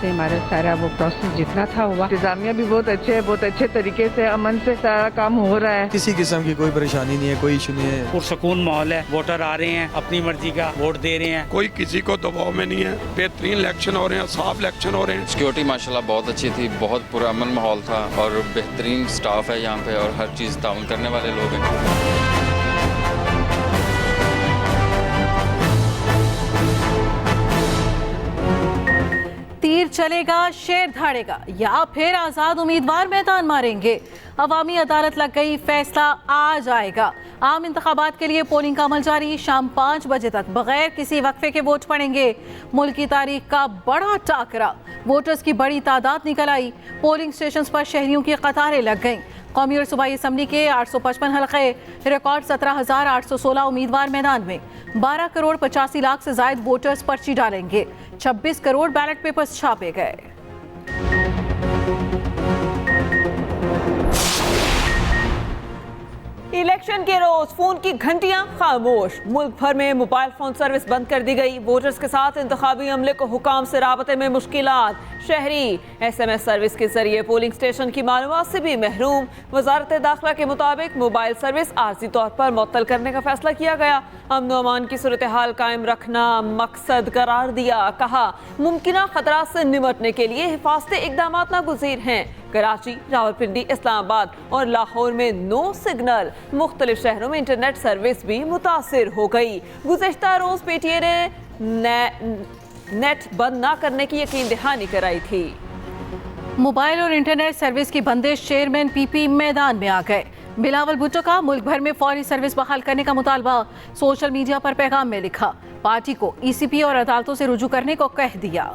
से हमारा सारा वो प्रोसेस जितना था हुआ। इंतजामिया भी बहुत अच्छे है, बहुत अच्छे तरीके से अमन से सारा काम हो रहा है। किसी किस्म की कोई परेशानी नहीं है, कोई इशू नहीं है। पुरसकून माहौल है, वोटर आ रहे हैं, अपनी मर्जी का वोट दे रहे हैं, कोई किसी को दबाव में नहीं है। बेहतरीन इलेक्शन हो रहे हैं, साफ इलेक्शन हो रहे हैं। सिक्योरिटी माशाल्लाह बहुत अच्छी थी, बहुत पूरा अमन माहौल था और बेहतरीन स्टाफ है यहाँ पे और हर चीज़ ताउन करने वाले लोग हैं। तीर चलेगा शेर धाड़ेगा या फिर आज़ाद उम्मीदवार मैदान मारेंगे। अवामी अदालत लग गई, फैसला आज आएगा। आम इंतखाबात के लिए पोलिंग का अमल जारी, शाम 5 बजे तक बगैर किसी वक्फे के वोट पड़ेंगे। मुल्क की तारीख का बड़ा टाकरा, वोटर्स की बड़ी तादाद निकल आई। पोलिंग स्टेशन पर शहरियों की कतारें लग गईं। कौमी और सूबाई असम्बली के 855 हलक़े, रिकॉर्ड 17,816 उम्मीदवार मैदान में। 12 करोड़ 85 लाख से जायद वोटर्स पर्ची डालेंगे। 26 करोड़ बैलेट पेपर्स छापे गए। इलेक्शन के रोज फोन की घंटियां खामोश, मुल्क भर में मोबाइल फोन सर्विस बंद कर दी गई। वोटर्स के साथ इंतखाबी अमले को हुकाम से राबते में मुश्किलात। शहरी SMS सर्विस के जरिए पोलिंग स्टेशन की मालूमात से भी महरूम। वजारत दाखिला के मुताबिक मोबाइल सर्विस आर्जी तौर पर मुअत्तल करने का फैसला किया गया। अमन व अमान की सूरत हाल कायम रखना मकसद करार दिया। कहा मुमकिन खतरा से निपटने के लिए हिफाजती इकदाम नागुज़ीर हैं। कराची, रावलपिंडी, इस्लामाबाद और लाहौर में नो सिग्नल। मुख्तलिफ शहरों में इंटरनेट सर्विस भी मुतासिर हो गई। गुज़श्ता रोज PTA ने नेट बंद ना करने की यकीन दहानी कराई थी। मोबाइल और इंटरनेट सर्विस की बंदिश, चेयरमैन PP मैदान में आ गए। बिलावल भुट्टो का मुल्क भर में फौरी सर्विस बहाल करने का मुतालबा, सोशल मीडिया पर पैगाम में लिखा। पार्टी को ECP और अदालतों से रुजू करने को कह दिया।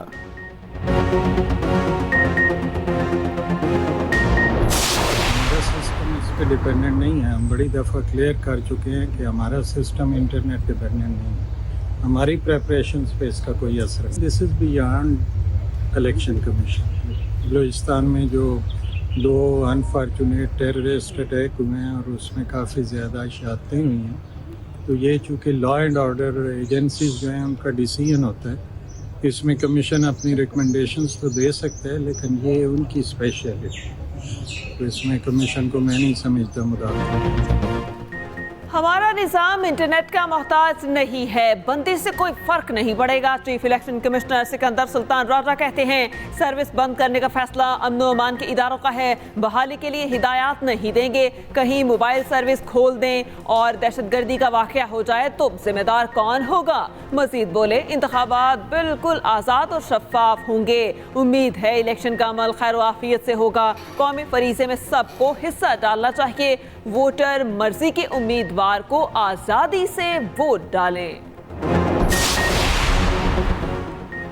पे डिपेंडेंट नहीं है। हम बड़ी दफ़ा क्लियर कर चुके हैं कि हमारा सिस्टम इंटरनेट डिपेंडेंट नहीं है। हमारी प्रेपरेशंस पे इसका कोई असर नहीं। This is beyond election commission. Balochistan में जो 2 अनफॉर्चुनेट टेररिस्ट अटैक हुए हैं और उसमें काफ़ी ज़्यादा शहादतें हुई हैं, तो ये चूँकि लॉ एंड ऑर्डर एजेंसीज जो हैं उनका डिसीजन होता है। इसमें कमीशन अपनी रिकमेंडेशंस तो दे सकता है, लेकिन ये उनकी स्पेशलिटी, तो इसमें कमीशन को मैं नहीं समझता मुदाफ़ा। हमारा निज़ाम इंटरनेट का मोहताज नहीं है, बंदी से कोई फर्क नहीं पड़ेगा। Chief election commissioner Sikandar Sultan Raja कहते हैं सर्विस बंद करने का फैसला अमन व अमान के इदारों का है, बहाली के लिए हिदायत नहीं देंगे। कहीं मोबाइल सर्विस खोल दें और दहशतगर्दी का वाक़या हो जाए तो जिम्मेदार कौन होगा। मजीद बोले इंतखाबात बिल्कुल आज़ाद और शफाफ होंगे। उम्मीद है इलेक्शन का अमल खैर व आफियत से होगा। कौमी फरीज़े में सबको हिस्सा डालना चाहिए। वोटर मर्जी के उम्मीदवार को आज़ादी से वोट डालें।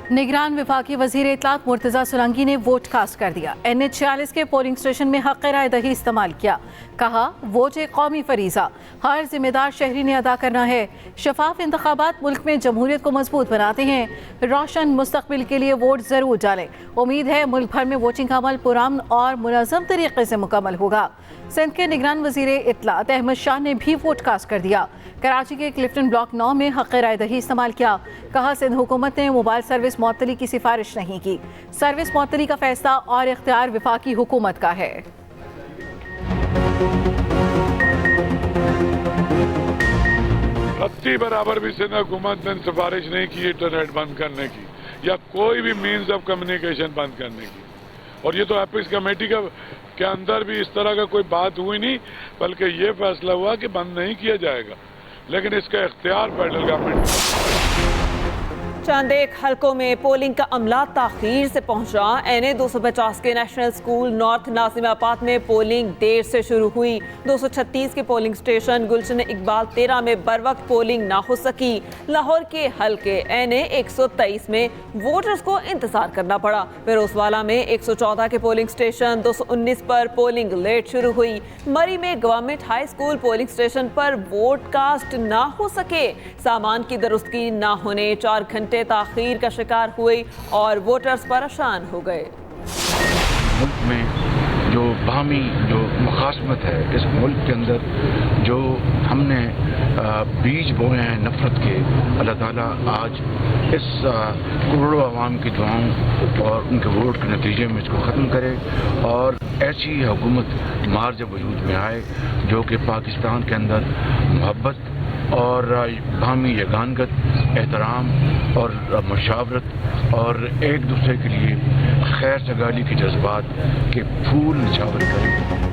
निगरान विभागी वज़ीर इत्तलात मुर्तज़ा सुलंगी ने वोट कास्ट कर दिया। NH-46 के पोलिंग स्टेशन में हक़ राय दही इस्तेमाल किया। कहा वोट एक कौमी फरीज़ा, हर जिम्मेदार शहरी ने अदा करना है। शफाफ इंतखाबात मुल्क में जमहूरियत को मजबूत बनाते हैं। रोशन मुस्तकबिल के लिए वोट ज़रूर डालें। उम्मीद है मुल्क भर में वोटिंग का अमल पुरअमन और मुनज़्ज़म तरीके से मुकम्मल होगा। सिंध के निगरान वज़ीर इत्तलात अहमद शाह ने भी वोट कास्ट कर दिया। कराची के क्लिफ्टन ब्लॉक 9 में हक़ राय दही इस्तेमाल किया। कहा सिंध हुकूमत ने मोबाइल सर्विस मुअत्तली की सिफारिश नहीं की। सर्विस मुअत्तली का फैसला और इख्तियार वफाकी हुकूमत का है। रत्ती बराबर भी सिंध हुकूमत ने सिफारिश नहीं की इंटरनेट बंद करने की या कोई भी मीन्स ऑफ कम्युनिकेशन बंद करने की। और ये तो एपिक्स कमेटी के अंदर भी इस तरह का कोई बात हुई नहीं, बल्कि ये फैसला हुआ कि बंद नहीं किया जाएगा, लेकिन इसका इख्तियार फेडरल गवर्नमेंट। चंद एक हलकों में पोलिंग का अमला ताखीर से पहुंचा। NA 250 के नेशनल स्कूल नॉर्थ नाज़िमाबाद में पोलिंग देर से शुरू हुई। 236 के पोलिंग स्टेशन गुलशन इकबाल 13 में बर वक्त पोलिंग ना हो सकी। लाहौर के हलके NA 123 में वोटर्स को इंतजार करना पड़ा। फिरोजवाला में 114 के पोलिंग स्टेशन 219 पर पोलिंग लेट शुरू हुई। मरी में government high school polling station पर वोट कास्ट ना हो सके। सामान की दुरुस्तगी ना होने 4 घंटे ताखीर का शिकार हुई और वोटर्स परेशान हो गए। मुल्क में जो बाहमी जो मुखासमत है, इस मुल्क के अंदर जो हमने बीज बोए हैं नफ़रत के, अल्लाह ताला आज इस करोड़ों आवाम की दुआओं और उनके वोट के नतीजे में इसको ख़त्म करे और ऐसी हुकूमत मार्ज वजूद में आए जो कि पाकिस्तान के अंदर मोहब्बत और बाहमी यगानगत, एहतराम और मशावरत और एक दूसरे के लिए खैर सगाली के जज्बात के फूल निछावर करें।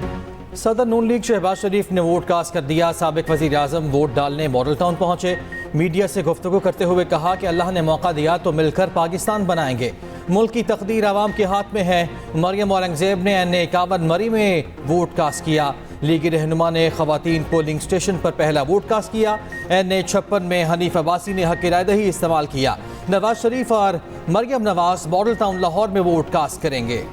सदर नून लीग शहबाज शरीफ ने वोट कास्ट कर दिया। साबिक वज़ीर आज़म वोट डालने मॉडल टाउन पहुंचे। मीडिया से गुफ्तगू करते हुए कहा कि अल्लाह ने मौका दिया तो मिलकर पाकिस्तान बनाएंगे। मुल्क की तकदीर आवाम के हाथ में है। मरियम औरंगजेब ने NA51 मरी में वोट कास्ट किया। लीगी रहनुमा ने खवातीन पोलिंग स्टेशन पर पहला वोट कास्ट किया। NA56 में हनीफ अब्बासी ने हक रायदही इस्तेमाल किया। नवाज शरीफ और मरियम नवाज मॉडल टाउन लाहौर में वोट कास्ट करेंगे।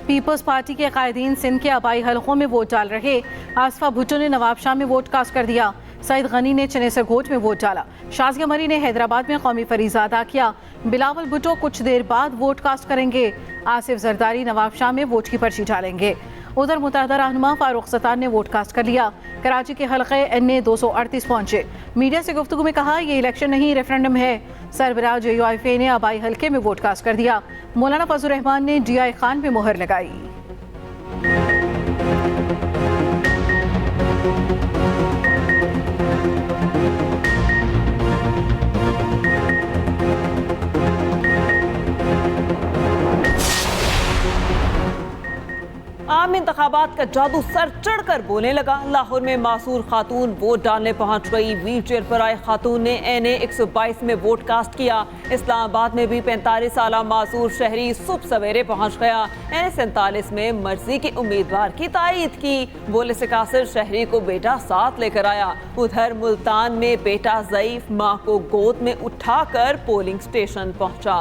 पीपल्स पार्टी के कायदीन सिंध के आबाई हलकों में वोट डाल रहे। आसफा भुट्टो ने नवाबशाह में वोट कास्ट कर दिया। सईद गनी ने चनेसरकोट में वोट डाला। शाजिया मरी ने हैदराबाद में कौमी फरीज़ा अदा किया। बिलावल भुट्टो कुछ देर बाद वोट कास्ट करेंगे। आसिफ जरदारी नवाबशाह में वोट की पर्ची डालेंगे। उधर मुतहदा रहनुमा फारूक सत्तार ने वोट कास्ट कर लिया। कराची के हलक़े NA238 पहुंचे। मीडिया से गुफ्तगू में कहा ये इलेक्शन नहीं रेफरेंडम है। सरबराह JUIFA ने आबाई हल्के में वोट कास्ट कर दिया। मौलाना फजल रहमान ने DI खान में मोहर लगाई। आम इंतखाबात का जादू सर चढ़कर बोलने लगा। लाहौर में मासूर खातून वोट डालने पहुंच गई। व्हील चेयर पर आए खातून ने NA122 में वोट कास्ट किया। इस्लामाबाद में भी 45 साला मासूर शहरी सुबह सवेरे पहुंच गया। NA47 में मर्जी के उम्मीदवार की तायीद की। बोले से कासिर शहरी को बेटा साथ लेकर आया। उधर मुल्तान में बेटा ज़ईफ माँ को गोद में उठाकर पोलिंग स्टेशन पहुंचा।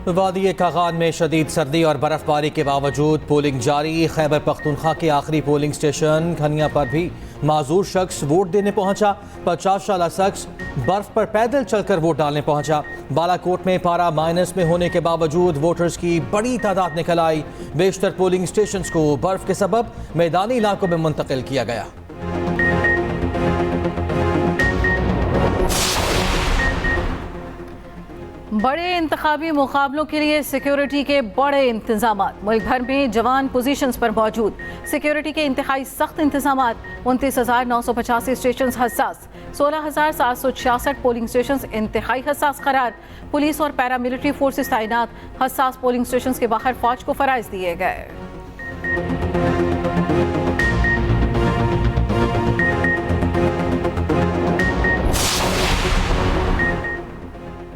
वादी कागान में शदीद सर्दी और बर्फबारी के बावजूद पोलिंग जारी। खैबर पख्तूनख्वा के आखिरी पोलिंग स्टेशन खनिया पर भी माजूर शख्स वोट देने पहुंचा। 50 साला शख्स बर्फ पर पैदल चलकर वोट डालने पहुंचा। बालाकोट में पारा माइनस में होने के बावजूद वोटर्स की बड़ी तादाद निकल आई। बेशतर पोलिंग स्टेशन को बर्फ के सबब मैदानी इलाकों में मुंतकिल किया गया। बड़े इंतखाबी मुकाबलों के लिए सिक्योरिटी के बड़े इंतजाम। मुल्क भर में जवान पोजीशंस पर मौजूद। सिक्योरिटी के इंतहाई सख्त इंतजाम। 29,985 स्टेशन हसास। 16,766 पोलिंग स्टेशन इंतहाई हसास करार। पुलिस और पैरामिलिट्री फोर्सेस तैनात। हसास पोलिंग स्टेशन के बाहर फौज को फराइज दिए गए।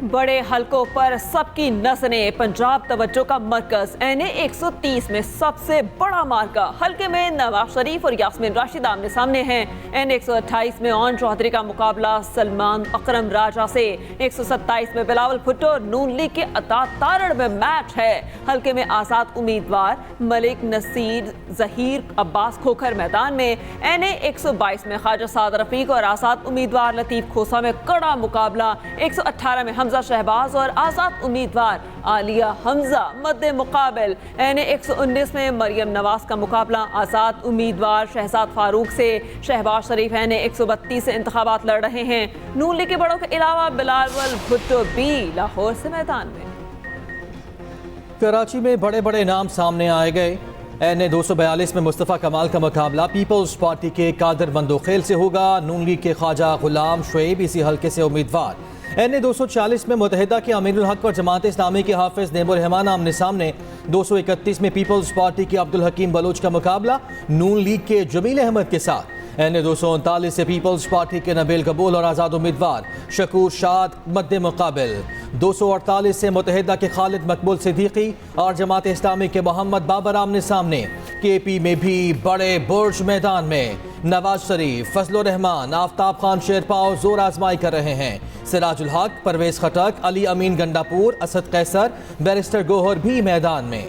बड़े हलकों पर सबकी नज़रें। पंजाब तवज्जो का मरकज। NA130 में सबसे बड़ा मार्का। हलके में नवाज शरीफ और यास्मीन राशिद आमने सामने हैं। NA128 में ओन चौधरी का मुकाबला सलमान अकरम राजा से। 127 में बिलावल भुट्टो और नून लीग के अता तारड़ में मैच है। हलके में आज़ाद उम्मीदवार मलिक नसीर जहीर अब्बास खोखर मैदान में। NA122 में ख्वाजा साद रफीक और आज़ाद उम्मीदवार लतीफ़ खोसा में कड़ा मुकाबला। 118 में हमजा शहबाज और आज़ाद उम्मीदवार आलिया हमजा मद्दे मुकाबल। NA119 में मरियम नवाज का मुकाबला आज़ाद उम्मीदवार शहजाद फारूक से। शहबाज शरीफ NA132 से इंतखाबात लड़ रहे हैं। नून लीग के बड़ों के अलावा बिलावल भुट्टो भी लाहौर से मैदान में। कराची में बड़े बड़े नाम सामने आए गए। NA242 में मुस्तफ़ा कमाल का मुकाबला पीपल्स पार्टी के कादर बंदोखेल से होगा। नून लीग के ख्वाजा गुलाम शुएब इसी हल्के से उम्मीदवार। NA240 में मुतहिदा के अमीरुल हक और जमात इस्लामी के हाफिज नेबुर रहमान आमने सामने। 231 में पीपल्स पार्टी के अब्दुल हकीम बलोच का मुकाबला नून लीग के जमील अहमद के साथ। NA239 से पीपल्स पार्टी के नबील कबूल और आज़ाद उम्मीदवार शकूर शाद मद्दे मुकाबिल। 248 से मुतहिदा के खालिद मकबूल सिद्दीकी और जमात इस्लामी के मोहम्मद बाबर आमने सामने। KP में भी बड़े बुर्ज मैदान में नवाज शरीफ, फजलुर रहमान, आफ्ताब खान शेरपाव जोर आजमाई कर रहे हैं। सिराजुल हक, परवेज खटक, अली अमीन गंडापुर, असद कैसर, बैरिस्टर गोहर भी मैदान में।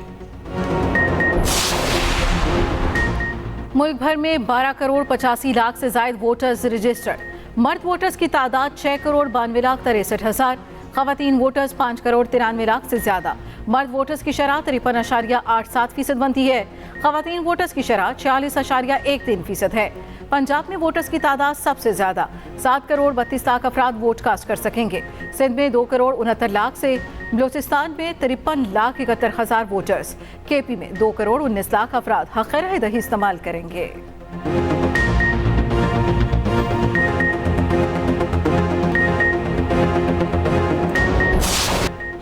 मुल्क भर में 12 करोड़ 85 लाख से ज्यादा वोटर्स रजिस्टर्ड। मर्द वोटर्स की तादाद 6 करोड़ 92 लाख 63 हजार, खवातीन वोटर्स 5 करोड़ 93 लाख से ज्यादा। मर्द वोटर्स की शरह 53.87% बनती है। खवातीन वोटर्स की शरह 46.13% है। पंजाब में वोटर्स की तादाद सबसे ज्यादा 7 करोड़ 32 लाख अफराद वोट कास्ट कर सकेंगे। सिंध में 2 करोड़ 69 लाख से, बलूचिस्तान में 53 लाख 71 हजार वोटर्स, केपी में 2 करोड़ 19 लाख अफराद हक़ राय दही इस्तेमाल करेंगे।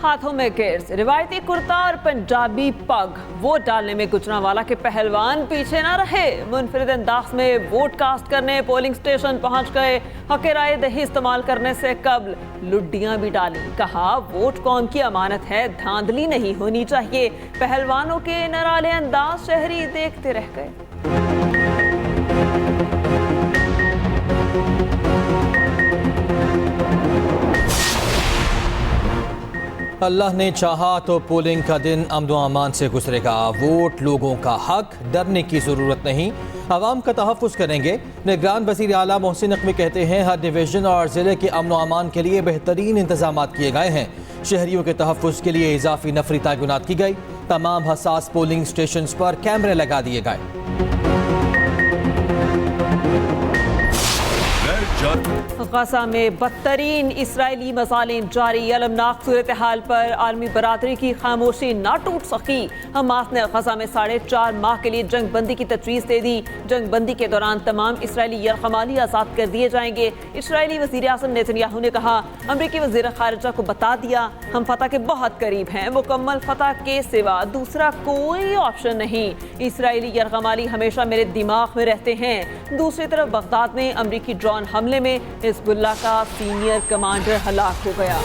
हाथों में किड्स, रिवायती कुर्ता और पंजाबी पग। वोट डालने में गुजरांवाला के पहलवान पीछे ना रहे। मुनफरिद अंदाज में वोट कास्ट करने पोलिंग स्टेशन पहुंच गए। हक़ राय दही इस्तेमाल करने से कबल लुड्डियां भी डाली। कहा वोट कौम की अमानत है, धांधली नहीं होनी चाहिए। पहलवानों के नराले अंदाज शहरी देखते रह गए। अल्लाह ने चाहा तो पोलिंग का दिन अमन व अमान से गुजरेगा। वोट लोगों का हक, डरने की ज़रूरत नहीं। आवाम का तहफ़्फ़ुज़ करेंगे। निगरान वज़ीर आला मोहसिन नकवी कहते हैं हर डिवीज़न और ज़िले के अमन व अमान के लिए बेहतरीन इंतजाम किए गए हैं। शहरियों के तहफ़्फ़ुज़ के लिए इजाफी नफरी तैनात की गई। तमाम हसास पोलिंग स्टेशन पर कैमरे लगा दिए गए। गजा में बदतरीन इसराइली मज़ालिम जारी। अलमनाक सूरत हाल पर आलमी बरादरी की खामोशी ना टूट सकी। हमास ने गजा में 4.5 माह के लिए जंग बंदी की तजवीज़ दे दी। जंग बंदी के दौरान तमाम इसराइली यरगमाली आज़ाद कर दिए जाएंगे। इसराइली वज़ीर आज़म नेतन्याहू ने कहा, अमरीकी वज़ीर ख़ारिजा को बता दिया हम फतह के बहुत करीब हैं। मुकम्मल फतह के सिवा दूसरा कोई ऑप्शन नहीं। इसराइली यरगमाली हमेशा मेरे दिमाग में रहते हैं। दूसरी तरफ बगदाद में अमरीकी ड्रोन हमले में हिज़्बुल्लाह का सीनियर कमांडर हलाक हो गया।